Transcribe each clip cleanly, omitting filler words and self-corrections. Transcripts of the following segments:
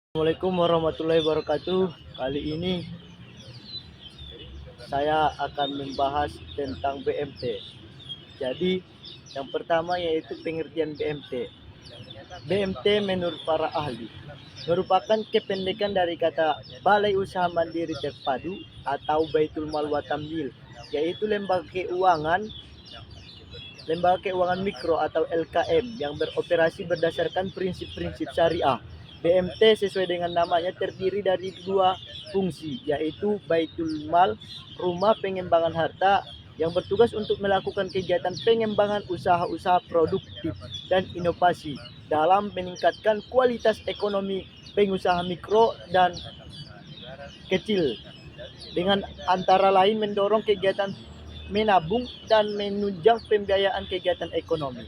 Assalamualaikum warahmatullahi wabarakatuh. Kali ini saya akan membahas tentang BMT. Jadi, yang pertama yaitu pengertian BMT. BMT menurut para ahli merupakan kependekan dari kata Balai Usaha Mandiri Terpadu atau Baitul Mal wa Tamwil, yaitu lembaga keuangan mikro atau LKM yang beroperasi berdasarkan prinsip-prinsip syariah. BMT sesuai dengan namanya terdiri dari dua fungsi, yaitu Baitul Mal, rumah pengembangan harta, yang bertugas untuk melakukan kegiatan pengembangan usaha-usaha produktif dan inovasi dalam meningkatkan kualitas ekonomi pengusaha mikro dan kecil, dengan antara lain mendorong kegiatan menabung dan menunjang pembiayaan kegiatan ekonomi.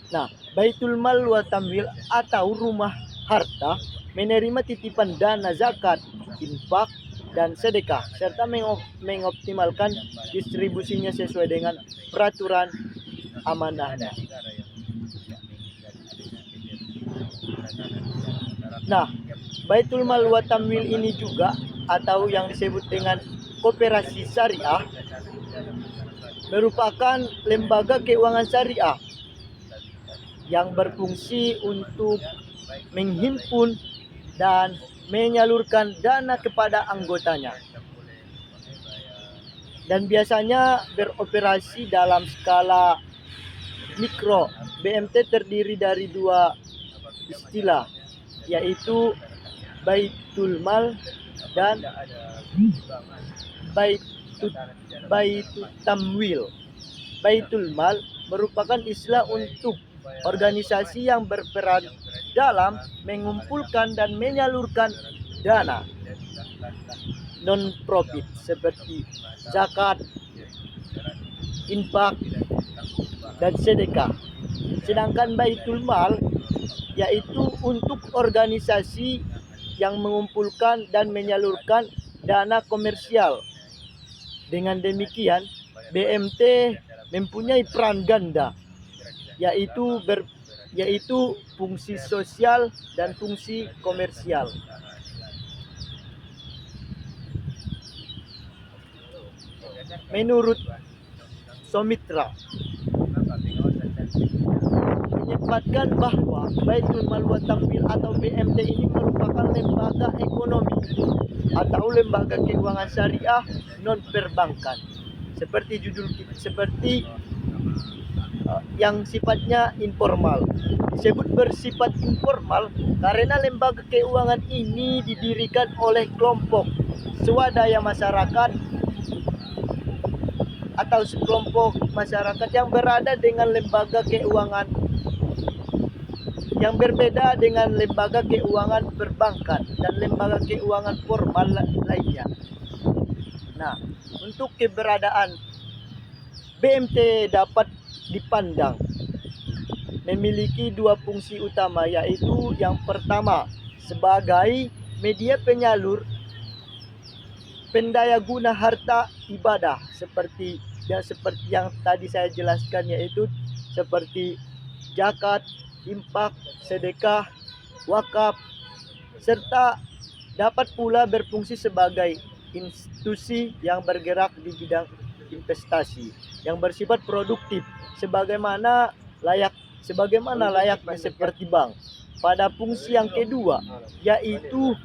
Nah, Baitul Mal wa Tamwil atau rumah harta menerima titipan dana zakat, infak, dan sedekah serta mengoptimalkan distribusinya sesuai dengan peraturan amanahnya. Nah, Baitul Mal wa Tamwil ini juga atau yang disebut dengan koperasi syariah merupakan lembaga keuangan syariah yang berfungsi untuk menghimpun dan menyalurkan dana kepada anggotanya, dan biasanya beroperasi dalam skala mikro. BMT terdiri dari dua istilah, yaitu Baitul Mal dan Baitul Tamwil. Baitul Mal merupakan istilah untuk organisasi yang berperan dalam mengumpulkan dan menyalurkan dana non-profit seperti zakat, infak, dan sedekah. Sedangkan Baitul Mal yaitu untuk organisasi yang mengumpulkan dan menyalurkan dana komersial. Dengan demikian, BMT mempunyai peran ganda, yaitu fungsi sosial dan fungsi komersial. Menurut Somitra, menyebutkan bahwa Baitul Mal wa Tamwil atau BMT ini merupakan lembaga ekonomi atau lembaga keuangan syariah non perbankan, seperti yang sifatnya informal. Disebut bersifat informal karena lembaga keuangan ini didirikan oleh kelompok swadaya masyarakat atau sekelompok masyarakat yang berada dengan lembaga keuangan yang berbeda dengan lembaga keuangan perbankan dan lembaga keuangan formal lainnya. Nah, untuk keberadaan BMT dapat dipandang memiliki dua fungsi utama, yaitu yang pertama sebagai media penyalur pendaya guna harta ibadah seperti yang tadi saya jelaskan, yaitu seperti zakat, infak, sedekah, wakaf, serta dapat pula berfungsi sebagai institusi yang bergerak di bidang investasi yang bersifat produktif sebagaimana layaknya seperti bank. Pada fungsi yang kedua, yaitu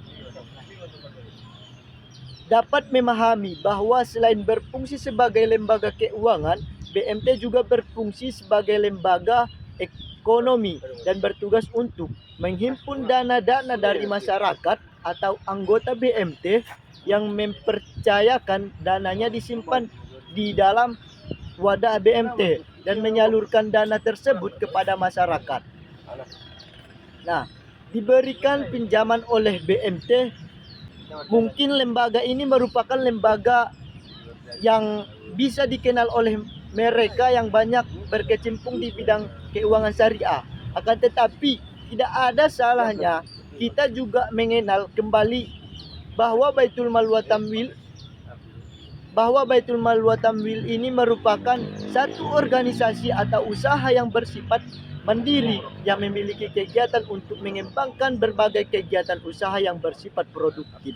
dapat memahami bahwa selain berfungsi sebagai lembaga keuangan, BMT juga berfungsi sebagai lembaga ekonomi dan bertugas untuk menghimpun dana-dana dari masyarakat atau anggota BMT yang mempercayakan dananya disimpan di dalam wadah BMT dan menyalurkan dana tersebut kepada masyarakat. Nah, diberikan pinjaman oleh BMT, mungkin lembaga ini merupakan lembaga yang bisa dikenal oleh mereka yang banyak berkecimpung di bidang keuangan syariah. Akan tetapi tidak ada salahnya kita juga mengenal kembali bahwa Baitul Mal wa Tamwil ini merupakan satu organisasi atau usaha yang bersifat mandiri yang memiliki kegiatan untuk mengembangkan berbagai kegiatan usaha yang bersifat produktif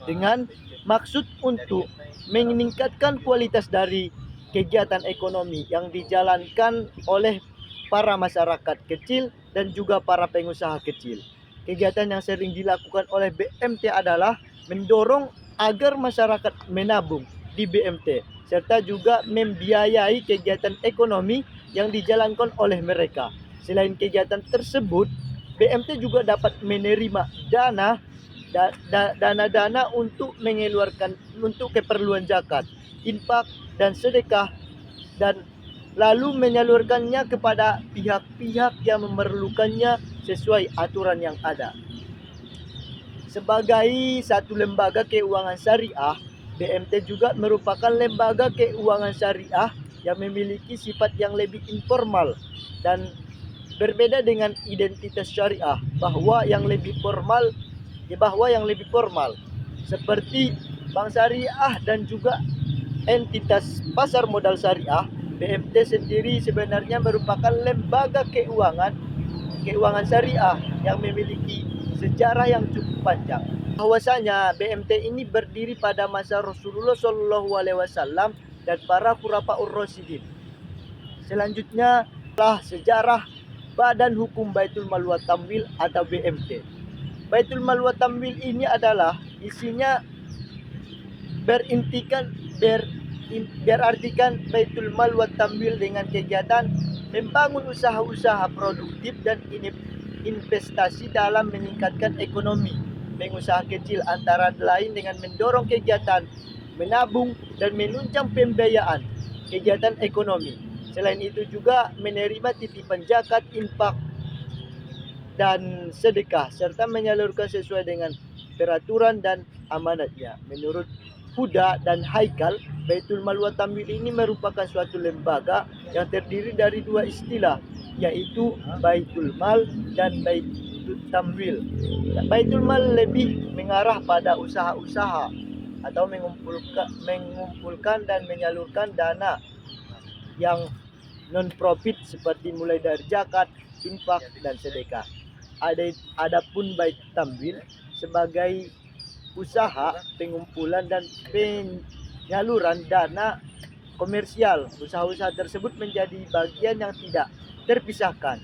dengan maksud untuk meningkatkan kualitas dari kegiatan ekonomi yang dijalankan oleh para masyarakat kecil dan juga para pengusaha kecil. Kegiatan yang sering dilakukan oleh BMT adalah mendorong agar masyarakat menabung di BMT serta juga membiayai kegiatan ekonomi yang dijalankan oleh mereka. Selain kegiatan tersebut, BMT juga dapat menerima dana untuk mengeluarkan untuk keperluan zakat, infak dan sedekah dan lalu menyalurkannya kepada pihak-pihak yang memerlukannya sesuai aturan yang ada. Sebagai satu lembaga keuangan syariah, BMT juga merupakan lembaga keuangan syariah yang memiliki sifat yang lebih informal dan berbeda dengan identitas syariah bahwa yang lebih formal seperti bank syariah dan juga entitas pasar modal syariah. BMT sendiri sebenarnya merupakan lembaga keuangan syariah yang memiliki sejarah yang cukup panjang. Bahwasanya BMT ini berdiri pada masa Rasulullah Shallallahu Alaihi Wasallam dan para khulafaur rasyidin. Selanjutnya adalah sejarah Badan Hukum Baitul Mal wa Tamwil atau BMT. Baitul Mal wa Tamwil ini adalah isinya berartikan Baitul Mal wa Tamwil dengan kegiatan membangun usaha-usaha produktif dan investasi dalam meningkatkan ekonomi pengusaha kecil antara lain dengan mendorong kegiatan menabung dan menunjang pembiayaan kegiatan ekonomi. Selain itu juga menerima titipan zakat, infak dan sedekah serta menyalurkan sesuai dengan peraturan dan amanatnya. Menurut Huda dan Haikal, Baitul Mal wa Tamwil ini merupakan suatu lembaga yang terdiri dari dua istilah, yaitu Baitul Mal dan Baitul Tamwil. Baitul Mal lebih mengarah pada usaha-usaha atau mengumpulkan dan menyalurkan dana yang non-profit seperti mulai dari zakat, infak, dan sedekah. Adapun Baitul Tamwil sebagai usaha pengumpulan dan penyaluran dana komersial. Usaha-usaha tersebut menjadi bagian yang tidak terpisahkan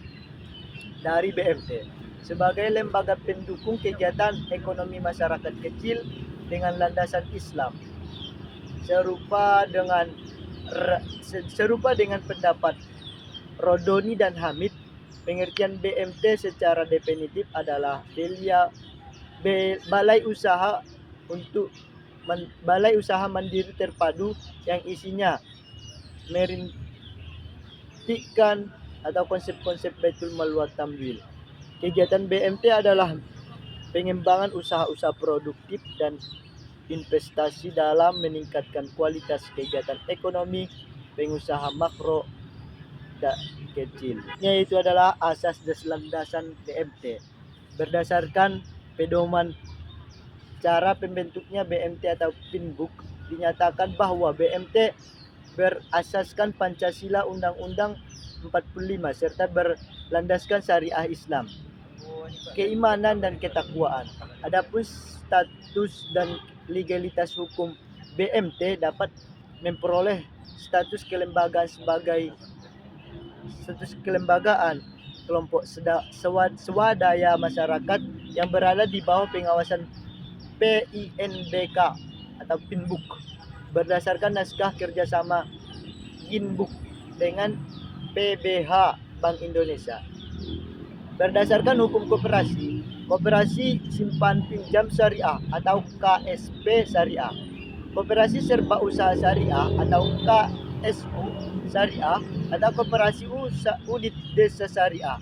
dari BMT sebagai lembaga pendukung kegiatan ekonomi masyarakat kecil dengan landasan Islam. Serupa dengan pendapat Rodoni dan Hamid, pengertian BMT secara definitif adalah balai usaha mandiri terpadu yang isinya merintikkan atau konsep-konsep Baitul Mal wa Tamwil. Kegiatan BMT adalah pengembangan usaha-usaha produktif dan investasi dalam meningkatkan kualitas kegiatan ekonomi pengusaha makro dan kecil. Yaitu adalah asas dan landasan BMT. Berdasarkan pedoman cara pembentuknya BMT atau Pinbook, dinyatakan bahwa BMT berasaskan Pancasila Undang-Undang 45 serta berlandaskan syariah Islam, keimanan dan ketakwaan. Adapun status dan legalitas hukum BMT dapat memperoleh status kelembagaan kelompok swadaya masyarakat yang berada di bawah pengawasan PINBK atau Pinbook berdasarkan naskah kerjasama Pinbook dengan PBH Bank Indonesia. Berdasarkan hukum koperasi simpan pinjam syariah atau KSP syariah, koperasi serba usaha syariah atau KSU syariah, atau koperasi unit desa syariah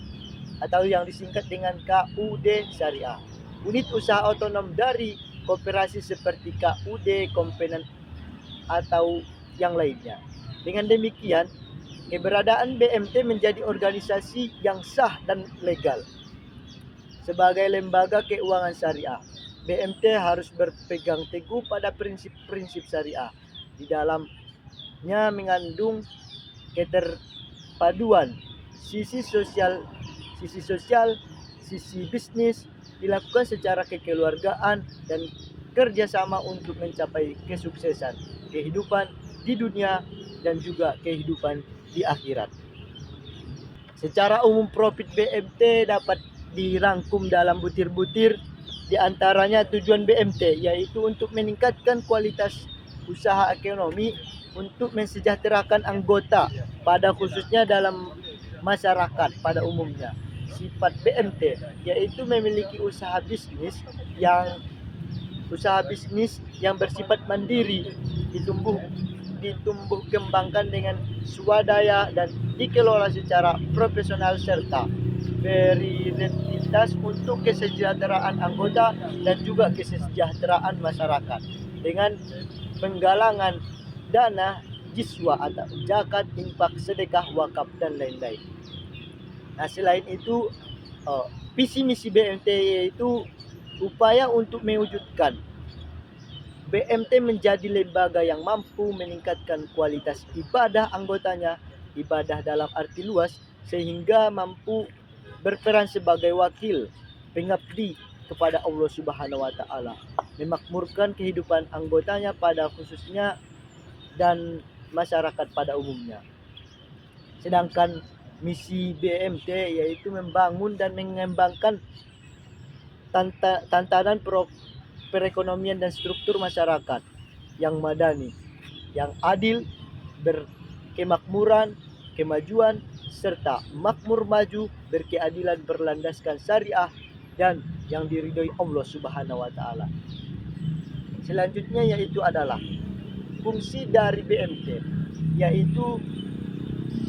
atau yang disingkat dengan KUD syariah. Unit usaha otonom dari koperasi seperti KUD, komponen atau yang lainnya. Dengan demikian, keberadaan BMT menjadi organisasi yang sah dan legal. Sebagai lembaga keuangan syariah, BMT harus berpegang teguh pada prinsip-prinsip syariah. Di dalamnya mengandung keterpaduan sisi sosial, sisi bisnis dilakukan secara kekeluargaan dan kerjasama untuk mencapai kesuksesan kehidupan di dunia dan juga kehidupan di akhirat. Secara umum profit BMT dapat dirangkum dalam butir-butir, di antaranya tujuan BMT yaitu untuk meningkatkan kualitas usaha ekonomi, untuk mensejahterakan anggota pada khususnya dalam masyarakat pada umumnya. Sifat BMT yaitu memiliki usaha bisnis yang bersifat mandiri, ditumbuh kembangkan dengan swadaya dan dikelola secara profesional serta beridentitas untuk kesejahteraan anggota dan juga kesejahteraan masyarakat dengan penggalangan dana jiswa atau zakat, infak, sedekah, wakaf dan lain-lain. Nah, selain itu visi misi BMT yaitu upaya untuk mewujudkan BMT menjadi lembaga yang mampu meningkatkan kualitas ibadah anggotanya, ibadah dalam arti luas, sehingga mampu berperan sebagai wakil pengabdi kepada Allah Subhanahu wa taala, memakmurkan kehidupan anggotanya pada khususnya dan masyarakat pada umumnya. Sedangkan misi BMT yaitu membangun dan mengembangkan tantangan perekonomian dan struktur masyarakat yang madani, yang adil, berkemakmuran, kemajuan, serta makmur maju, berkeadilan, berlandaskan syariah, dan yang diridhoi Allah Subhanahu wa taala. Selanjutnya yaitu adalah fungsi dari BMT, yaitu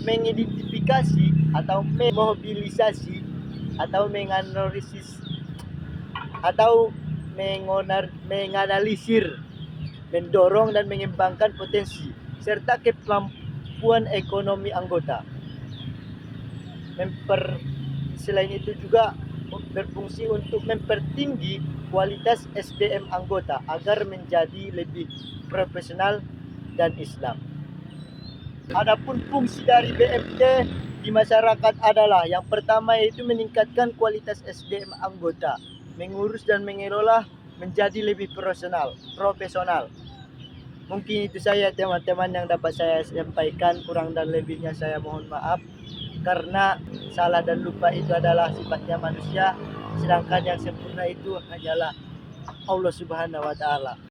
mengidentifikasi atau memobilisasi atau menganalisis atau menganalisir, mendorong dan mengembangkan potensi serta kemampuan ekonomi anggota. Selain itu juga berfungsi untuk mempertinggi kualitas SDM anggota agar menjadi lebih profesional dan Islam. Adapun fungsi dari BMT di masyarakat adalah yang pertama yaitu meningkatkan kualitas SDM anggota, mengurus dan mengelola menjadi lebih profesional. Mungkin itu saya teman-teman yang dapat saya sampaikan, kurang dan lebihnya saya mohon maaf, karena salah dan lupa itu adalah sifatnya manusia, sedangkan yang sempurna itu hanyalah Allah Subhanahu wa taala.